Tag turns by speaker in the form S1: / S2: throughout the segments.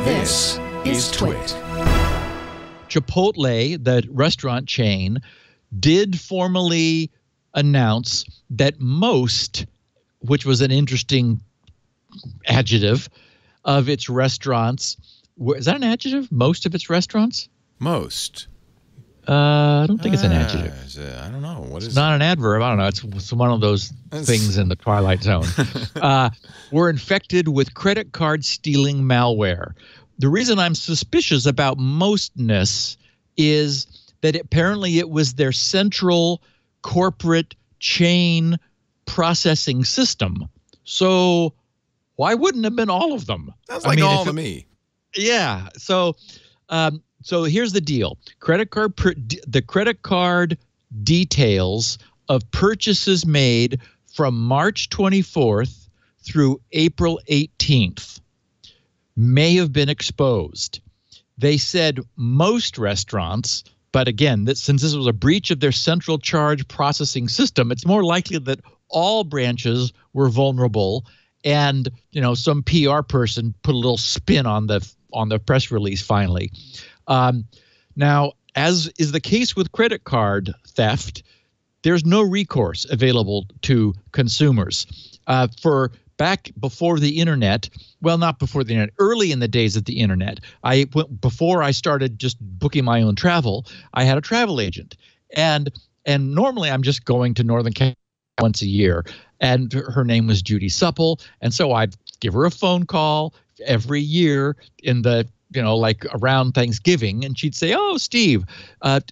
S1: This is TWiT.
S2: Chipotle, the restaurant chain, did formally announce that most, which was an interesting adjective, of its restaurants is that an adjective? Most of its restaurants?
S1: Most.
S2: I don't think it's an adjective.
S1: I don't know. What is
S2: it's not an adverb. I don't know. It's one of those things in the Twilight Zone. Were infected with credit card stealing malware. The reason I'm suspicious about mostness is that apparently it was their central corporate chain processing system. So why wouldn't it have been all of them?
S1: Sounds like all to me.
S2: Yeah. So here's the deal. The credit card details of purchases made from March 24th through April 18th may have been exposed. They said most restaurants, but again, since this was a breach of their central charge processing system, it's more likely that all branches were vulnerable. And some PR person put a little spin on the press release finally. Now, as is the case with credit card theft, there's no recourse available to consumers. For back before the internet, well, not before the internet, early in the days of the internet, before I started just booking my own travel, I had a travel agent. And normally I'm just going to Northern California once a year. And her name was Judy Supple. And so I'd give her a phone call every year in the, like around Thanksgiving. And she'd say, "Oh, Steve,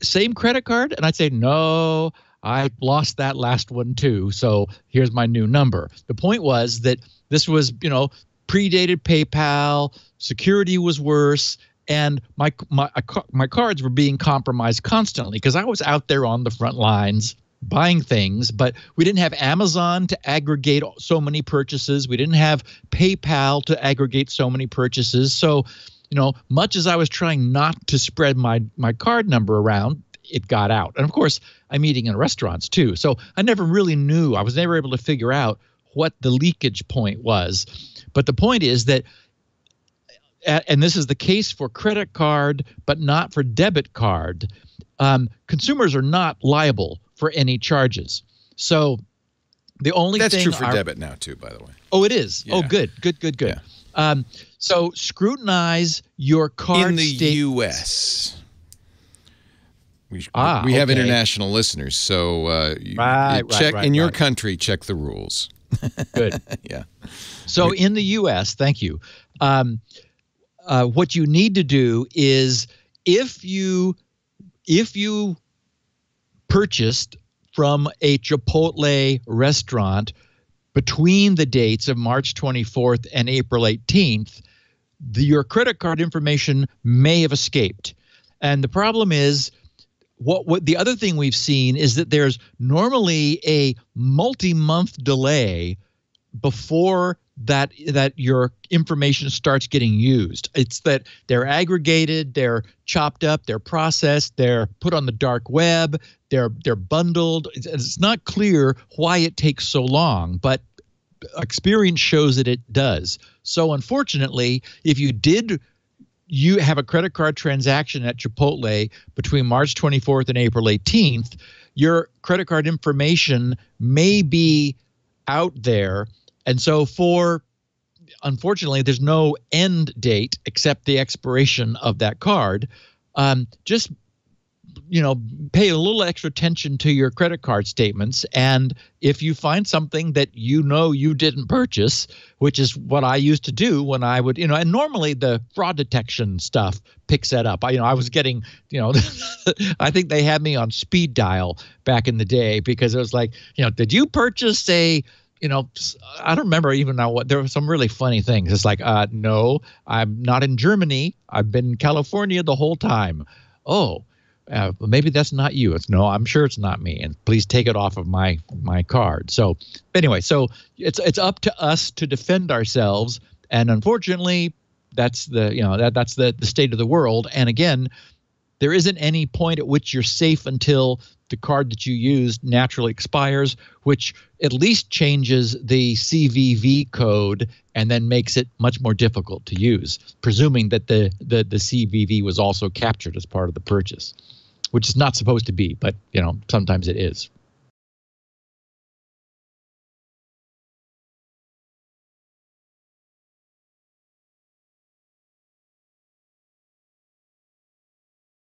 S2: same credit card?" And I'd say, "No, I lost that last one too. So here's my new number." The point was that this was, predated PayPal, security was worse, and my cards were being compromised constantly because I was out there on the front lines buying things, but we didn't have Amazon to aggregate so many purchases. We didn't have PayPal to aggregate so many purchases. So, much as I was trying not to spread my card number around, it got out. And of course, I'm eating in restaurants too. So I never really knew. I was never able to figure out what the leakage point was. But the point is that, and this is the case for credit card, but not for debit card, consumers are not liable for any charges. So the only thing—
S1: That's true for debit now too, by the way.
S2: Oh, it is?
S1: Yeah.
S2: Oh, good.
S1: Yeah.
S2: So scrutinize your card
S1: in the U.S. We have international listeners, so check in your country. Check the rules.
S2: Good.
S1: Yeah.
S2: So in the U.S., thank you. What you need to do is if you purchased from a Chipotle restaurant between the dates of March 24th and April 18th, your credit card information may have escaped. And the problem is, what the other thing we've seen is that there's normally a multi-month delay before that your information starts getting used. It's that they're aggregated, they're chopped up, they're processed, they're put on the dark web, they're bundled. It's not clear why it takes so long, but experience shows that it does. So unfortunately, if you have a credit card transaction at Chipotle between March 24th and April 18th, your credit card information may be out there. And so unfortunately, there's no end date except the expiration of that card. Just, pay a little extra attention to your credit card statements. And if you find something that you didn't purchase, which is what I used to do when I would, and normally the fraud detection stuff picks that up. I was getting, I think they had me on speed dial back in the day because it was like, did you purchase I don't remember even now there were some really funny things. It's like, no, I'm not in Germany. I've been in California the whole time. Oh, maybe that's not you. No, I'm sure it's not me. And please take it off of my card. So anyway, so it's up to us to defend ourselves. And unfortunately, that's the state of the world. And again, there isn't any point at which you're safe until the card that you used naturally expires, which at least changes the CVV code and then makes it much more difficult to use, presuming that the CVV was also captured as part of the purchase, which is not supposed to be, but sometimes it is.